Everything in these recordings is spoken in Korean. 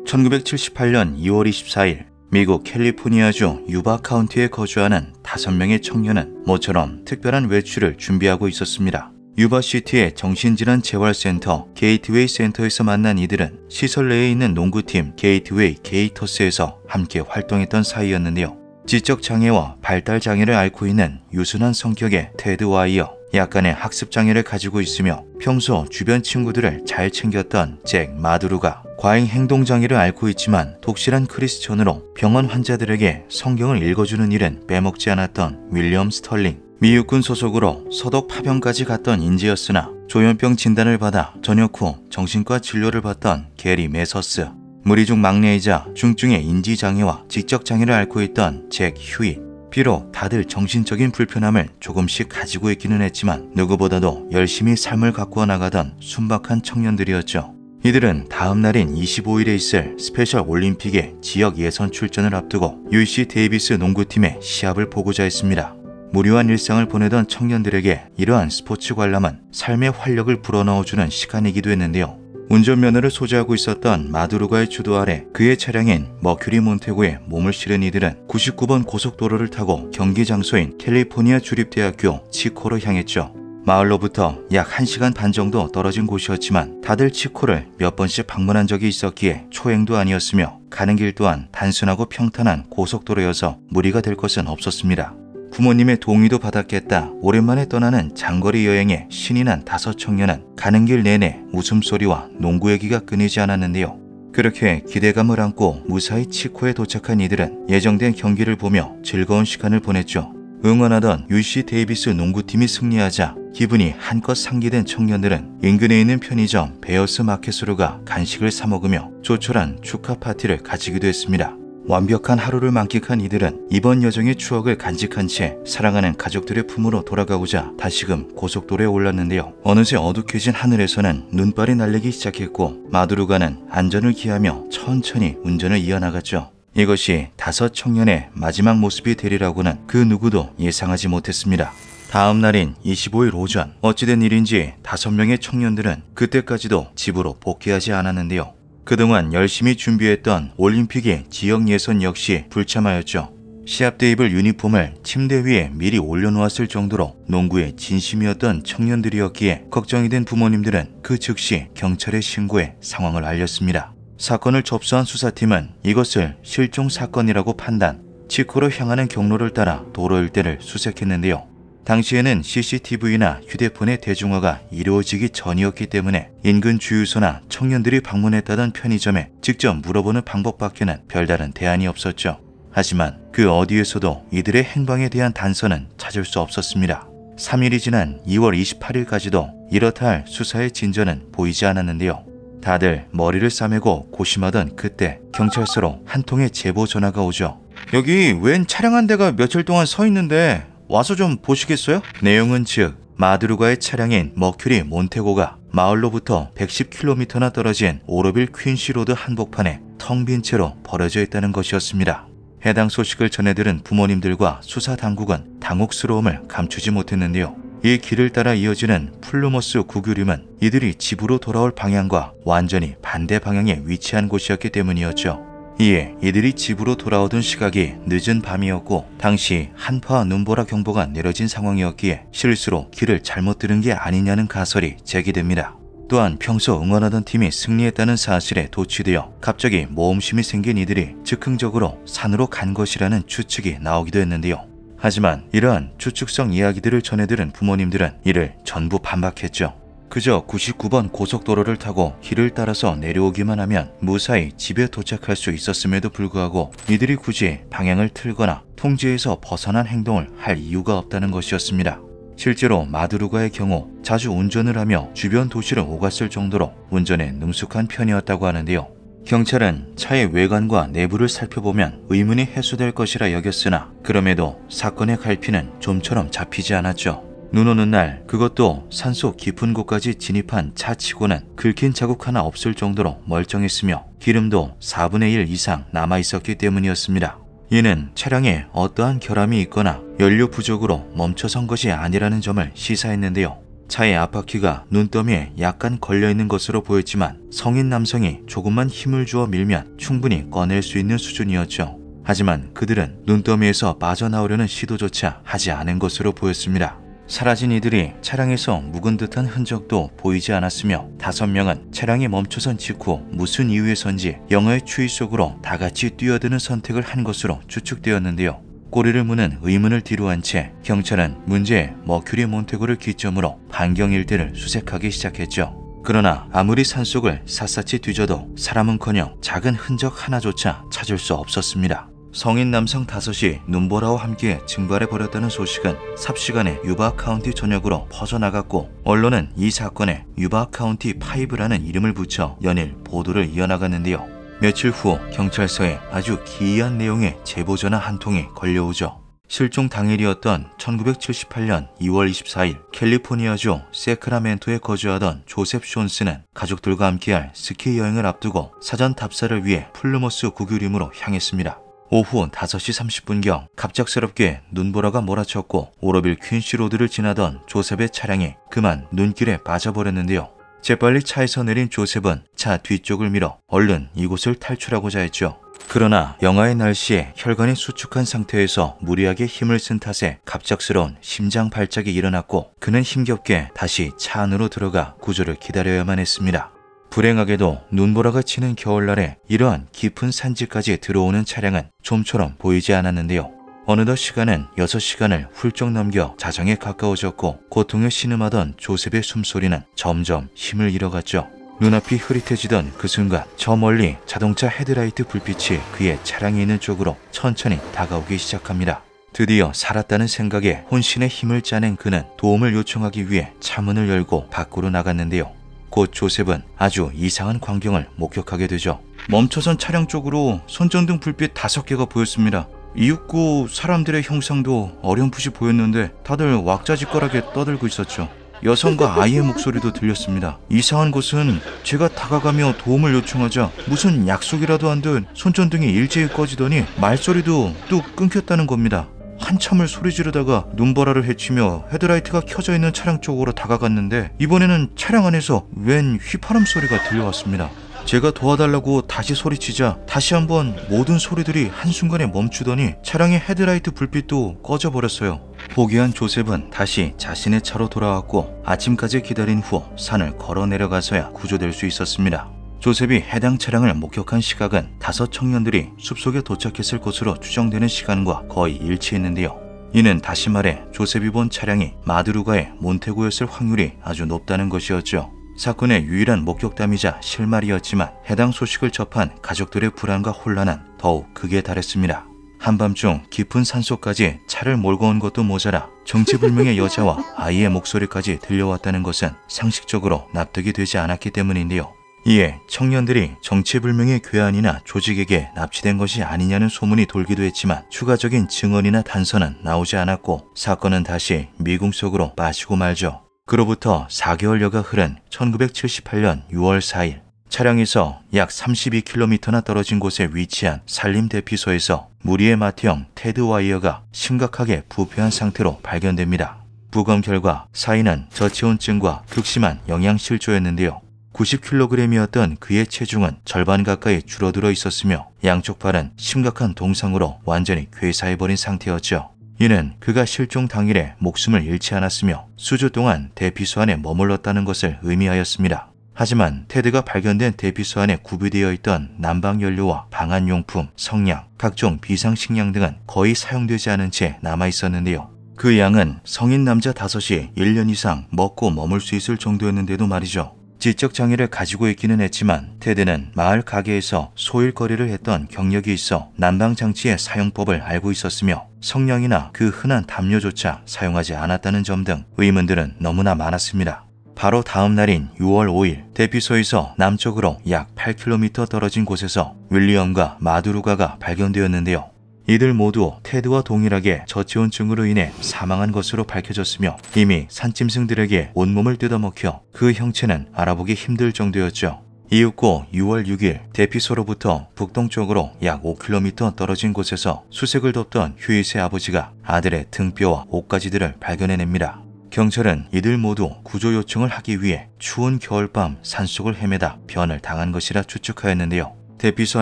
1978년 2월 24일 미국 캘리포니아주 유바 카운티에 거주하는 5명의 청년은 모처럼 특별한 외출을 준비하고 있었습니다. 유바시티의 정신질환 재활센터 게이트웨이 센터에서 만난 이들은 시설 내에 있는 농구팀 게이트웨이 게이터스에서 함께 활동했던 사이였는데요. 지적장애와 발달장애를 앓고 있는 유순한 성격의 테드 와이어, 약간의 학습장애를 가지고 있으며 평소 주변 친구들을 잘 챙겼던 잭 마두루가, 과잉행동장애를 앓고 있지만 독실한 크리스천으로 병원 환자들에게 성경을 읽어주는 일은 빼먹지 않았던 윌리엄 스털링, 미육군 소속으로 서독 파병까지 갔던 인재였으나 조현병 진단을 받아 전역 후 정신과 진료를 받던 게리 메서스, 무리 중 막내이자 중증의 인지장애와 지적장애를 앓고 있던 잭 휴잇. 비록 다들 정신적인 불편함을 조금씩 가지고 있기는 했지만 누구보다도 열심히 삶을 가꾸어 나가던 순박한 청년들이었죠. 이들은 다음 날인 25일에 있을 스페셜 올림픽의 지역 예선 출전을 앞두고 UC 데이비스 농구팀의 시합을 보고자 했습니다. 무료한 일상을 보내던 청년들에게 이러한 스포츠 관람은 삶의 활력을 불어넣어주는 시간이기도 했는데요. 운전면허를 소지하고 있었던 마두루가의 주도 아래 그의 차량인 머큐리 몬테고에 몸을 실은 이들은 99번 고속도로를 타고 경기 장소인 캘리포니아 주립대학교 치코로 향했죠. 마을로부터 약 1시간 반 정도 떨어진 곳이었지만 다들 치코를 몇 번씩 방문한 적이 있었기에 초행도 아니었으며 가는 길 또한 단순하고 평탄한 고속도로여서 무리가 될 것은 없었습니다. 부모님의 동의도 받았겠다 오랜만에 떠나는 장거리 여행에 신이 난 5 청년은 가는 길 내내 웃음소리와 농구 얘기가 끊이지 않았는데요. 그렇게 기대감을 안고 무사히 치코에 도착한 이들은 예정된 경기를 보며 즐거운 시간을 보냈죠. 응원하던 UC 데이비스 농구팀이 승리하자 기분이 한껏 상기된 청년들은 인근에 있는 편의점 베어스 마켓으로 가 간식을 사 먹으며 조촐한 축하 파티를 가지기도 했습니다. 완벽한 하루를 만끽한 이들은 이번 여정의 추억을 간직한 채 사랑하는 가족들의 품으로 돌아가고자 다시금 고속도로에 올랐는데요. 어느새 어둑해진 하늘에서는 눈발이 날리기 시작했고 마두루가는 안전을 기하며 천천히 운전을 이어나갔죠. 이것이 5 청년의 마지막 모습이 되리라고는 그 누구도 예상하지 못했습니다. 다음 날인 25일 오전 어찌된 일인지 5명의 청년들은 그때까지도 집으로 복귀하지 않았는데요. 그동안 열심히 준비했던 올림픽의 지역 예선 역시 불참하였죠. 시합 때 입을 유니폼을 침대 위에 미리 올려놓았을 정도로 농구에 진심이었던 청년들이었기에 걱정이 된 부모님들은 그 즉시 경찰에 신고해 상황을 알렸습니다. 사건을 접수한 수사팀은 이것을 실종 사건이라고 판단, 치코로 향하는 경로를 따라 도로 일대를 수색했는데요. 당시에는 CCTV나 휴대폰의 대중화가 이루어지기 전이었기 때문에 인근 주유소나 청년들이 방문했다던 편의점에 직접 물어보는 방법밖에는 별다른 대안이 없었죠. 하지만 그 어디에서도 이들의 행방에 대한 단서는 찾을 수 없었습니다. 3일이 지난 2월 28일까지도 이렇다 할 수사의 진전은 보이지 않았는데요. 다들 머리를 싸매고 고심하던 그때 경찰서로 한 통의 제보 전화가 오죠. 여기 웬 차량 한 대가 며칠 동안 서 있는데 와서 좀 보시겠어요? 내용은 즉 마두루가의 차량인 머큐리 몬테고가 마을로부터 110km나 떨어진 오로빌 퀸시 로드 한복판에 텅 빈 채로 버려져 있다는 것이었습니다. 해당 소식을 전해들은 부모님들과 수사당국은 당혹스러움을 감추지 못했는데요. 이 길을 따라 이어지는 플루머스 구규림은 이들이 집으로 돌아올 방향과 완전히 반대 방향에 위치한 곳이었기 때문이었죠. 이에 이들이 집으로 돌아오던 시각이 늦은 밤이었고 당시 한파와 눈보라 경보가 내려진 상황이었기에 실수로 길을 잘못 들은 게 아니냐는 가설이 제기됩니다. 또한 평소 응원하던 팀이 승리했다는 사실에 도취되어 갑자기 모험심이 생긴 이들이 즉흥적으로 산으로 간 것이라는 추측이 나오기도 했는데요. 하지만 이러한 추측성 이야기들을 전해들은 부모님들은 이를 전부 반박했죠. 그저 99번 고속도로를 타고 길을 따라서 내려오기만 하면 무사히 집에 도착할 수 있었음에도 불구하고 이들이 굳이 방향을 틀거나 통제에서 벗어난 행동을 할 이유가 없다는 것이었습니다. 실제로 마두루가의 경우 자주 운전을 하며 주변 도시를 오갔을 정도로 운전에 능숙한 편이었다고 하는데요. 경찰은 차의 외관과 내부를 살펴보면 의문이 해소될 것이라 여겼으나 그럼에도 사건의 갈피는 좀처럼 잡히지 않았죠. 눈 오는 날 그것도 산속 깊은 곳까지 진입한 차치고는 긁힌 자국 하나 없을 정도로 멀쩡했으며 기름도 4분의 1 이상 남아있었기 때문이었습니다. 이는 차량에 어떠한 결함이 있거나 연료 부족으로 멈춰선 것이 아니라는 점을 시사했는데요. 차의 앞바퀴가 눈더미에 약간 걸려있는 것으로 보였지만 성인 남성이 조금만 힘을 주어 밀면 충분히 꺼낼 수 있는 수준이었죠. 하지만 그들은 눈더미에서 빠져나오려는 시도조차 하지 않은 것으로 보였습니다. 사라진 이들이 차량에서 묵은 듯한 흔적도 보이지 않았으며 5명은 차량이 멈춰선 직후 무슨 이유에선지 영화의 추위 속으로 다 같이 뛰어드는 선택을 한 것으로 추측되었는데요. 꼬리를 무는 의문을 뒤로한 채 경찰은 문제의 머큐리 몬테고를 기점으로 반경 일대를 수색하기 시작했죠. 그러나 아무리 산속을 샅샅이 뒤져도 사람은커녕 작은 흔적 하나조차 찾을 수 없었습니다. 성인 남성 5이 눈보라와 함께 증발해버렸다는 소식은 삽시간에 유바 카운티 전역으로 퍼져나갔고 언론은 이 사건에 유바 카운티 5라는 이름을 붙여 연일 보도를 이어나갔는데요. 며칠 후 경찰서에 아주 기이한 내용의 제보 전화 한 통이 걸려오죠. 실종 당일이었던 1978년 2월 24일 캘리포니아주 세크라멘토에 거주하던 조셉 쇼슨은 가족들과 함께할 스키 여행을 앞두고 사전 답사를 위해 플루머스 구규림으로 향했습니다. 오후 5시 30분경 갑작스럽게 눈보라가 몰아쳤고 오로빌 퀸시로드를 지나던 조셉의 차량이 그만 눈길에 빠져버렸는데요. 재빨리 차에서 내린 조셉은 차 뒤쪽을 밀어 얼른 이곳을 탈출하고자 했죠. 그러나 영하의 날씨에 혈관이 수축한 상태에서 무리하게 힘을 쓴 탓에 갑작스러운 심장 발작이 일어났고 그는 힘겹게 다시 차 안으로 들어가 구조를 기다려야만 했습니다. 불행하게도 눈보라가 치는 겨울날에 이러한 깊은 산지까지 들어오는 차량은 좀처럼 보이지 않았는데요. 어느덧 시간은 6시간을 훌쩍 넘겨 자정에 가까워졌고 고통에 신음하던 조셉의 숨소리는 점점 힘을 잃어갔죠. 눈앞이 흐릿해지던 그 순간 저 멀리 자동차 헤드라이트 불빛이 그의 차량이 있는 쪽으로 천천히 다가오기 시작합니다. 드디어 살았다는 생각에 혼신의 힘을 짜낸 그는 도움을 요청하기 위해 차문을 열고 밖으로 나갔는데요. 곧 조셉은 아주 이상한 광경을 목격하게 되죠. 멈춰선 차량 쪽으로 손전등 불빛 5개가 보였습니다. 이윽고 사람들의 형상도 어렴풋이 보였는데 다들 왁자지껄하게 떠들고 있었죠. 여성과 아이의 목소리도 들렸습니다. 이상한 것은 제가 다가가며 도움을 요청하자 무슨 약속이라도 한 듯 손전등이 일제히 꺼지더니 말소리도 뚝 끊겼다는 겁니다. 한참을 소리 지르다가 눈보라를 헤치며 헤드라이트가 켜져 있는 차량 쪽으로 다가갔는데 이번에는 차량 안에서 웬 휘파람 소리가 들려왔습니다. 제가 도와달라고 다시 소리치자 다시 한번 모든 소리들이 한순간에 멈추더니 차량의 헤드라이트 불빛도 꺼져버렸어요. 포기한 조셉은 다시 자신의 차로 돌아왔고 아침까지 기다린 후 산을 걸어 내려가서야 구조될 수 있었습니다. 조셉이 해당 차량을 목격한 시각은 5 청년들이 숲속에 도착했을 것으로 추정되는 시간과 거의 일치했는데요. 이는 다시 말해 조셉이 본 차량이 마두루가의 몬테고였을 확률이 아주 높다는 것이었죠. 사건의 유일한 목격담이자 실마리였지만 해당 소식을 접한 가족들의 불안과 혼란은 더욱 극에 달했습니다. 한밤중 깊은 산속까지 차를 몰고 온 것도 모자라 정체불명의 여자와 아이의 목소리까지 들려왔다는 것은 상식적으로 납득이 되지 않았기 때문인데요. 이에 청년들이 정체불명의 괴한이나 조직에게 납치된 것이 아니냐는 소문이 돌기도 했지만 추가적인 증언이나 단서는 나오지 않았고 사건은 다시 미궁 속으로 빠지고 말죠. 그로부터 4개월여가 흐른 1978년 6월 4일 차량에서 약 32km나 떨어진 곳에 위치한 산림대피소에서 무리의 마티형 테드 와이어가 심각하게 부패한 상태로 발견됩니다. 부검 결과 사인은 저체온증과 극심한 영양실조였는데요. 90kg이었던 그의 체중은 절반 가까이 줄어들어 있었으며 양쪽 발은 심각한 동상으로 완전히 괴사해버린 상태였죠. 이는 그가 실종 당일에 목숨을 잃지 않았으며 수주 동안 대피소 안에 머물렀다는 것을 의미하였습니다. 하지만 테드가 발견된 대피소 안에 구비되어 있던 난방연료와 방한용품, 성냥, 각종 비상식량 등은 거의 사용되지 않은 채 남아있었는데요. 그 양은 성인 남자 5이 1년 이상 먹고 머물 수 있을 정도였는데도 말이죠. 지적 장애를 가지고 있기는 했지만 테드는 마을 가게에서 소일거리를 했던 경력이 있어 난방장치의 사용법을 알고 있었으며 성냥이나 그 흔한 담요조차 사용하지 않았다는 점 등 의문들은 너무나 많았습니다. 바로 다음 날인 6월 5일 대피소에서 남쪽으로 약 8km 떨어진 곳에서 윌리엄과 마두루가가 발견되었는데요. 이들 모두 테드와 동일하게 저체온증으로 인해 사망한 것으로 밝혀졌으며 이미 산짐승들에게 온몸을 뜯어먹혀 그 형체는 알아보기 힘들 정도였죠. 이윽고 6월 6일 대피소로부터 북동쪽으로 약 5km 떨어진 곳에서 수색을 돕던 휴잇의 아버지가 아들의 등뼈와 옷가지들을 발견해냅니다. 경찰은 이들 모두 구조 요청을 하기 위해 추운 겨울밤 산속을 헤매다 변을 당한 것이라 추측하였는데요. 대피소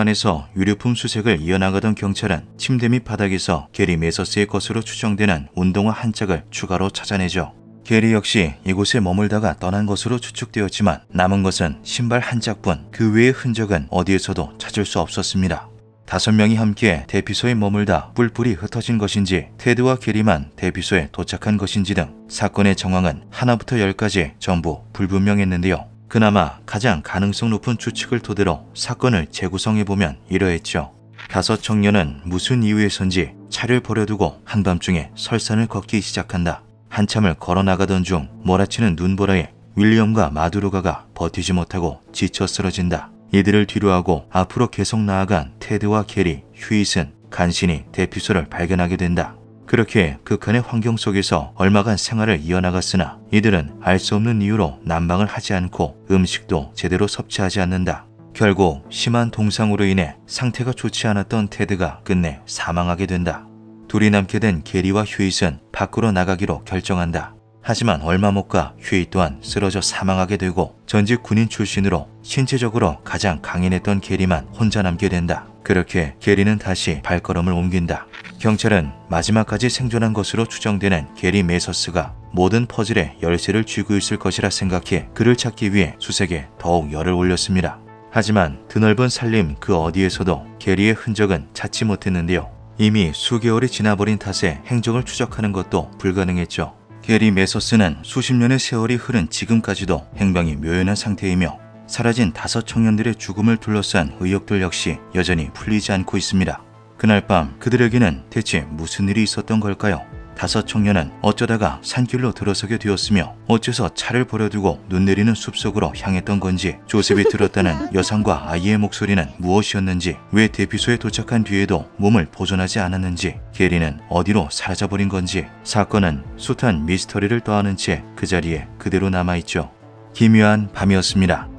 안에서 유류품 수색을 이어나가던 경찰은 침대 밑 바닥에서 게리 메서스의 것으로 추정되는 운동화 한 짝을 추가로 찾아내죠. 게리 역시 이곳에 머물다가 떠난 것으로 추측되었지만 남은 것은 신발 한 짝뿐 그 외의 흔적은 어디에서도 찾을 수 없었습니다. 5명이 함께 대피소에 머물다 뿔뿔이 흩어진 것인지 테드와 게리만 대피소에 도착한 것인지 등 사건의 정황은 하나부터 10까지 전부 불분명했는데요. 그나마 가장 가능성 높은 추측을 토대로 사건을 재구성해보면 이러했죠. 5 청년은 무슨 이유에선지 차를 버려두고 한밤중에 설산을 걷기 시작한다. 한참을 걸어나가던 중 몰아치는 눈보라에 윌리엄과 마두로가가 버티지 못하고 지쳐 쓰러진다. 이들을 뒤로하고 앞으로 계속 나아간 테드와 게리, 휴잇은 간신히 대피소를 발견하게 된다. 그렇게 극한의 환경 속에서 얼마간 생활을 이어나갔으나 이들은 알 수 없는 이유로 난방을 하지 않고 음식도 제대로 섭취하지 않는다. 결국 심한 동상으로 인해 상태가 좋지 않았던 테드가 끝내 사망하게 된다. 둘이 남게 된 게리와 휴잇은 밖으로 나가기로 결정한다. 하지만 얼마 못 가 휴잇 또한 쓰러져 사망하게 되고 전직 군인 출신으로 신체적으로 가장 강인했던 게리만 혼자 남게 된다. 그렇게 게리는 다시 발걸음을 옮긴다. 경찰은 마지막까지 생존한 것으로 추정되는 게리 메서스가 모든 퍼즐의 열쇠를 쥐고 있을 것이라 생각해 그를 찾기 위해 수색에 더욱 열을 올렸습니다. 하지만 드넓은 산림 그 어디에서도 게리의 흔적은 찾지 못했는데요. 이미 수개월이 지나버린 탓에 행적을 추적하는 것도 불가능했죠. 게리 메서스는 수십 년의 세월이 흐른 지금까지도 행방이 묘연한 상태이며 사라진 5 청년들의 죽음을 둘러싼 의혹들 역시 여전히 풀리지 않고 있습니다. 그날 밤 그들에게는 대체 무슨 일이 있었던 걸까요? 5 청년은 어쩌다가 산길로 들어서게 되었으며 어째서 차를 버려두고 눈 내리는 숲속으로 향했던 건지 조셉이 들었다는 여성과 아이의 목소리는 무엇이었는지 왜 대피소에 도착한 뒤에도 몸을 보존하지 않았는지 게리는 어디로 사라져버린 건지 사건은 숱한 미스터리를 더하는 채 그 자리에 그대로 남아있죠. 기묘한 밤이었습니다.